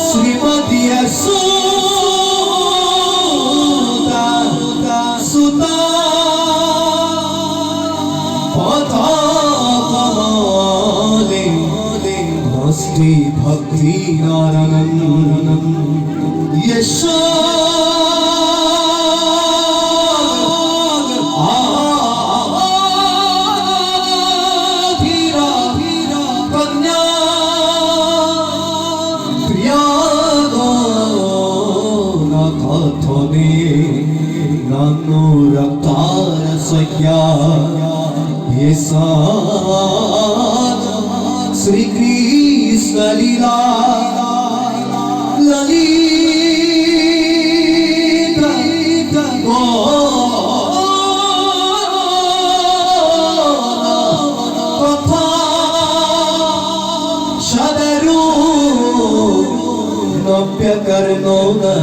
শ্রীমতী সুতা পথ কমলে নষ্টি ভক্তি নারায়ণ श्री कृष्ण लीला ललिता कथा सदरू नव्य कर्णो न